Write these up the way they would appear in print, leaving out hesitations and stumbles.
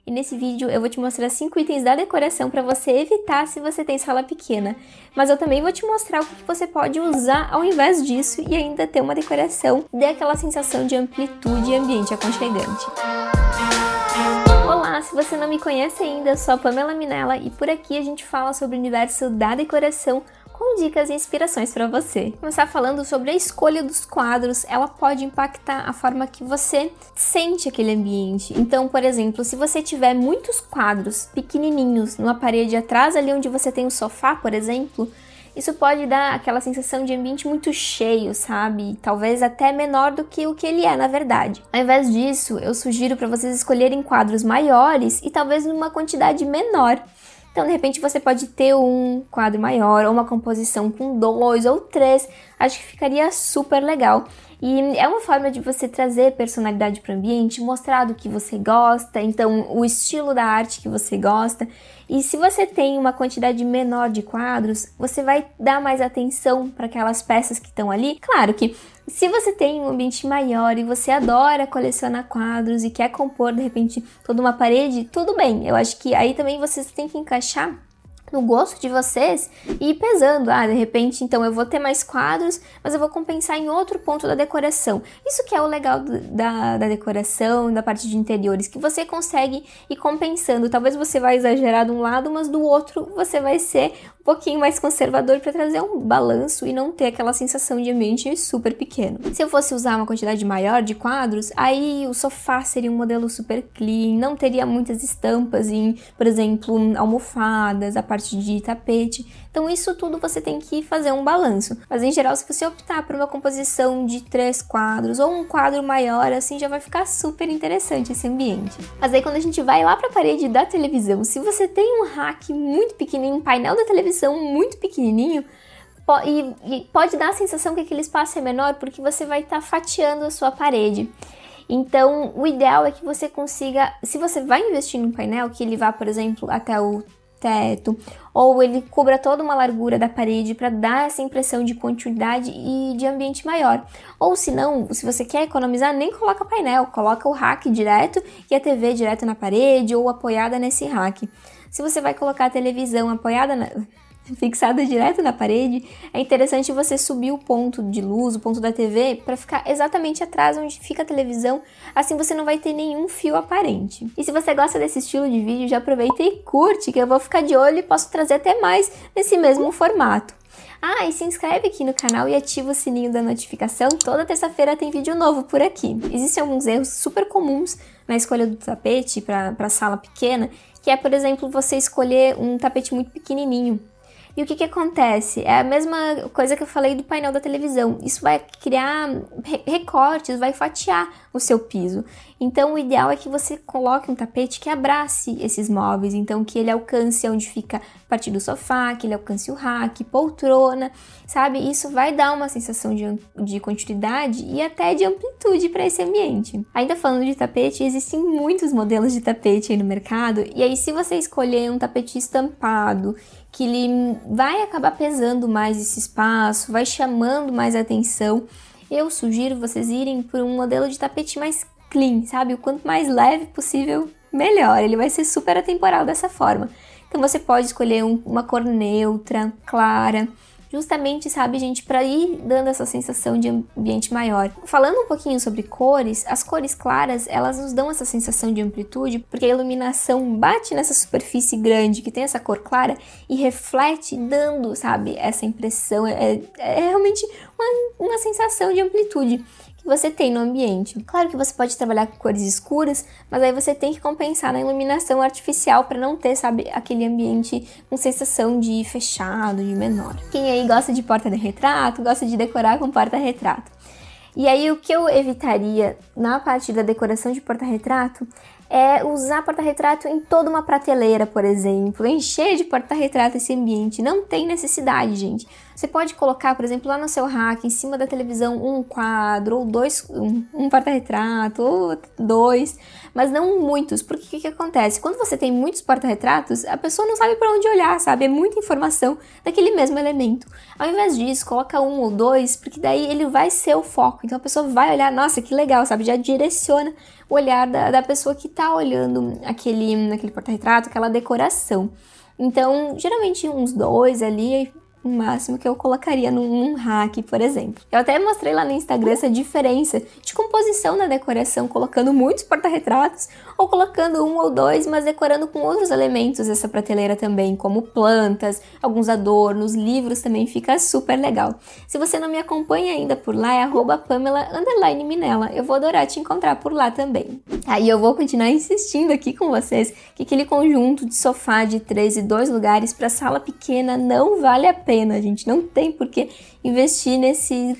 E nesse vídeo eu vou te mostrar 5 itens da decoração para você evitar se você tem sala pequena. Mas eu também vou te mostrar o que você pode usar ao invés disso e ainda ter uma decoração que dê aquela sensação de amplitude e ambiente aconchegante. Olá, se você não me conhece ainda, eu sou a Pamela Minella e por aqui a gente fala sobre o universo da decoração com dicas e inspirações para você. Vou começar falando sobre a escolha dos quadros, ela pode impactar a forma que você sente aquele ambiente. Então, por exemplo, se você tiver muitos quadros pequenininhos numa parede atrás ali onde você tem o sofá, por exemplo, isso pode dar aquela sensação de ambiente muito cheio, sabe? Talvez até menor do que o que ele é, na verdade. Ao invés disso, eu sugiro para vocês escolherem quadros maiores e talvez numa quantidade menor. Então, de repente, você pode ter um quadro maior ou uma composição com 2 ou 3. Acho que ficaria super legal. E é uma forma de você trazer personalidade para o ambiente, mostrar do que você gosta, então o estilo da arte que você gosta. E se você tem uma quantidade menor de quadros, você vai dar mais atenção para aquelas peças que estão ali. Claro que se você tem um ambiente maior e você adora colecionar quadros e quer compor, de repente, toda uma parede, tudo bem. Eu acho que aí também vocês têm que encaixar no gosto de vocês e ir pesando. De repente, então eu vou ter mais quadros, mas eu vou compensar em outro ponto da decoração. Isso que é o legal da decoração, da parte de interiores, que você consegue ir compensando. Talvez você vai exagerar de um lado, mas do outro você vai ser um pouquinho mais conservador para trazer um balanço e não ter aquela sensação de ambiente super pequeno. Se eu fosse usar uma quantidade maior de quadros, aí o sofá seria um modelo super clean, não teria muitas estampas em, por exemplo, almofadas, a parte de tapete. Então isso tudo você tem que fazer um balanço. Mas em geral, se você optar por uma composição de 3 quadros ou um quadro maior, assim já vai ficar super interessante esse ambiente. Mas aí quando a gente vai lá para a parede da televisão, se você tem um rack muito pequenininho, um painel da televisão muito pequenininho, e pode dar a sensação que aquele espaço é menor porque você vai estar fatiando a sua parede. Então o ideal é que você consiga, se você vai investir num painel, que ele vá, por exemplo, até o teto, ou ele cubra toda uma largura da parede para dar essa impressão de continuidade e de ambiente maior. Ou se não, se você quer economizar, nem coloca painel, coloca o rack direto e a TV direto na parede ou apoiada nesse rack. Se você vai colocar a televisão fixada direto na parede, é interessante você subir o ponto de luz, o ponto da TV, para ficar exatamente atrás onde fica a televisão, assim você não vai ter nenhum fio aparente. E se você gosta desse estilo de vídeo, já aproveita e curte, que eu vou ficar de olho e posso trazer até mais nesse mesmo formato. E se inscreve aqui no canal e ativa o sininho da notificação, toda terça-feira tem vídeo novo por aqui. Existem alguns erros super comuns na escolha do tapete para sala pequena, que é, por exemplo, você escolher um tapete muito pequenininho. E o que acontece? É a mesma coisa que eu falei do painel da televisão. Isso vai criar recortes, vai fatiar o seu piso. Então, o ideal é que você coloque um tapete que abrace esses móveis. Então, que ele alcance onde fica a partir do sofá, que ele alcance o rack, poltrona, sabe? Isso vai dar uma sensação de continuidade e até de amplitude para esse ambiente. Ainda falando de tapete, existem muitos modelos de tapete aí no mercado. E aí, se você escolher um tapete estampado, que ele vai acabar pesando mais esse espaço, vai chamando mais atenção, eu sugiro vocês irem por um modelo de tapete mais clean, sabe? O quanto mais leve possível, melhor. Ele vai ser super atemporal dessa forma. Então você pode escolher uma cor neutra, clara, justamente, sabe, gente, para ir dando essa sensação de ambiente maior. Falando um pouquinho sobre cores, as cores claras, elas nos dão essa sensação de amplitude, porque a iluminação bate nessa superfície grande que tem essa cor clara e reflete, dando, sabe, essa impressão. É realmente uma sensação de amplitude que você tem no ambiente. Claro que você pode trabalhar com cores escuras, mas aí você tem que compensar na iluminação artificial para não ter, sabe, aquele ambiente com sensação de fechado, de menor. Quem aí gosta de porta-retrato, gosta de decorar com porta-retrato. E aí o que eu evitaria na parte da decoração de porta-retrato é usar porta-retrato em toda uma prateleira, por exemplo, encher de porta-retrato esse ambiente. Não tem necessidade, gente. Você pode colocar, por exemplo, lá no seu rack, em cima da televisão, um quadro, ou dois, um porta-retrato, ou dois, mas não muitos, porque o que acontece? Quando você tem muitos porta-retratos, a pessoa não sabe para onde olhar, sabe? É muita informação daquele mesmo elemento. Ao invés disso, coloca um ou dois, porque daí ele vai ser o foco, então a pessoa vai olhar, nossa, que legal, sabe? Já direciona o olhar da pessoa que tá olhando aquele porta-retrato, aquela decoração. Então, geralmente uns dois ali, o máximo que eu colocaria num rack, por exemplo. Eu até mostrei lá no Instagram essa diferença de composição na decoração, colocando muitos porta-retratos ou colocando um ou dois, mas decorando com outros elementos essa prateleira também, como plantas, alguns adornos, livros também, fica super legal. Se você não me acompanha ainda por lá, é @Pamela_Minella. Eu vou adorar te encontrar por lá também. Aí eu vou continuar insistindo aqui com vocês que aquele conjunto de sofá de 3 e 2 lugares para sala pequena não vale a pena. A gente não tem por que investir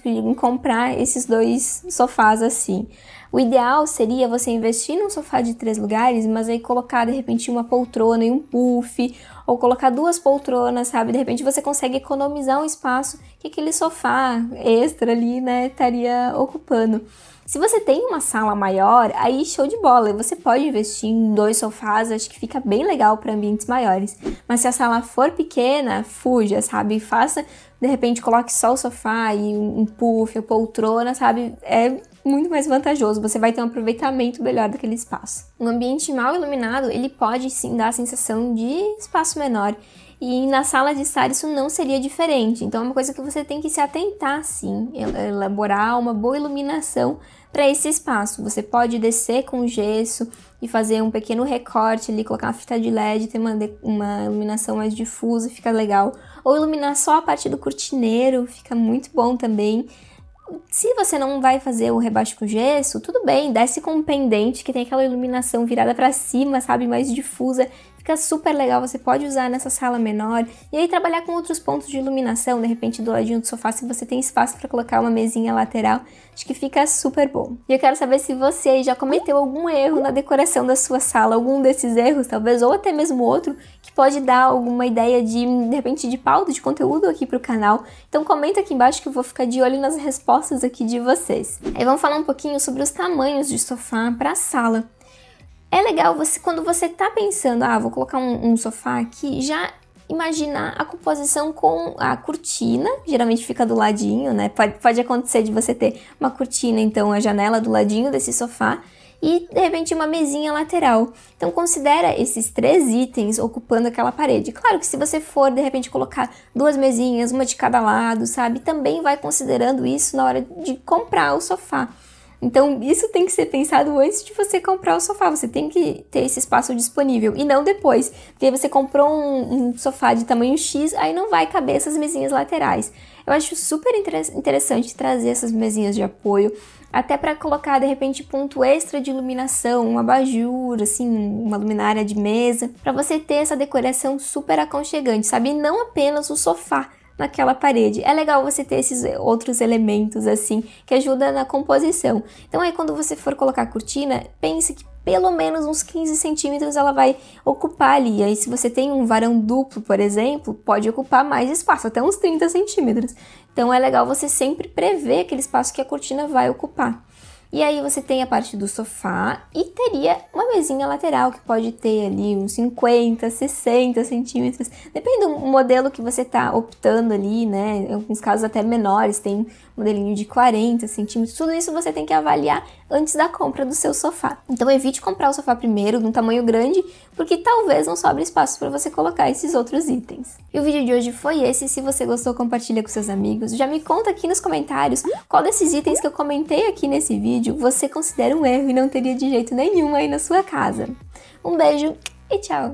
em comprar esses 2 sofás assim. O ideal seria você investir num sofá de 3 lugares, mas aí colocar de repente uma poltrona e um puff, ou colocar 2 poltronas, sabe? De repente você consegue economizar um espaço que aquele sofá extra ali, né, estaria ocupando. Se você tem uma sala maior, aí show de bola, você pode investir em 2 sofás, acho que fica bem legal para ambientes maiores. Mas se a sala for pequena, fuja, sabe? Faça, de repente coloque só o sofá e um puff, uma poltrona, sabe? É muito mais vantajoso, você vai ter um aproveitamento melhor daquele espaço. Um ambiente mal iluminado, ele pode sim dar a sensação de espaço menor. E na sala de estar isso não seria diferente, então é uma coisa que você tem que se atentar sim, elaborar uma boa iluminação para esse espaço. Você pode descer com gesso e fazer um pequeno recorte ali, colocar uma fita de LED, ter uma iluminação mais difusa, fica legal. Ou iluminar só a parte do cortineiro, fica muito bom também. Se você não vai fazer o rebaixo com gesso, tudo bem, desce com um pendente que tem aquela iluminação virada para cima, sabe, mais difusa. Fica super legal, você pode usar nessa sala menor e aí trabalhar com outros pontos de iluminação, de repente do ladinho do sofá, se você tem espaço para colocar uma mesinha lateral, acho que fica super bom. E eu quero saber se você já cometeu algum erro na decoração da sua sala, algum desses erros talvez, ou até mesmo outro, que pode dar alguma ideia de repente de pauta de conteúdo aqui pro canal. Então comenta aqui embaixo que eu vou ficar de olho nas respostas aqui de vocês. Aí vamos falar um pouquinho sobre os tamanhos de sofá para a sala. É legal você, quando você tá pensando, vou colocar um sofá aqui, já imaginar a composição com a cortina, geralmente fica do ladinho, né? Pode acontecer de você ter uma cortina, então a janela do ladinho desse sofá e de repente uma mesinha lateral. Então considera esses 3 itens ocupando aquela parede. Claro que se você for de repente colocar 2 mesinhas, uma de cada lado, sabe? Também vai considerando isso na hora de comprar o sofá. Então, isso tem que ser pensado antes de você comprar o sofá. Você tem que ter esse espaço disponível e não depois. Porque aí você comprou um sofá de tamanho X, aí não vai caber essas mesinhas laterais. Eu acho super interessante trazer essas mesinhas de apoio, até para colocar, de repente, ponto extra de iluminação, um abajur, assim, uma luminária de mesa, para você ter essa decoração super aconchegante, sabe? E não apenas o sofá naquela parede. É legal você ter esses outros elementos assim que ajudam na composição. Então aí quando você for colocar a cortina, pense que pelo menos uns 15 centímetros ela vai ocupar ali. Aí se você tem um varão duplo, por exemplo, pode ocupar mais espaço, até uns 30 centímetros. Então é legal você sempre prever aquele espaço que a cortina vai ocupar. E aí você tem a parte do sofá e teria uma mesinha lateral que pode ter ali uns 50, 60 centímetros. Depende do modelo que você tá optando ali, né? Em alguns casos até menores, tem modelinho de 40 centímetros. Tudo isso você tem que avaliar antes da compra do seu sofá. Então evite comprar o sofá primeiro, num tamanho grande, porque talvez não sobre espaço para você colocar esses outros itens. E o vídeo de hoje foi esse. Se você gostou, compartilha com seus amigos. Já me conta aqui nos comentários qual desses itens que eu comentei aqui nesse vídeo você considera um erro e não teria de jeito nenhum aí na sua casa. Um beijo e tchau!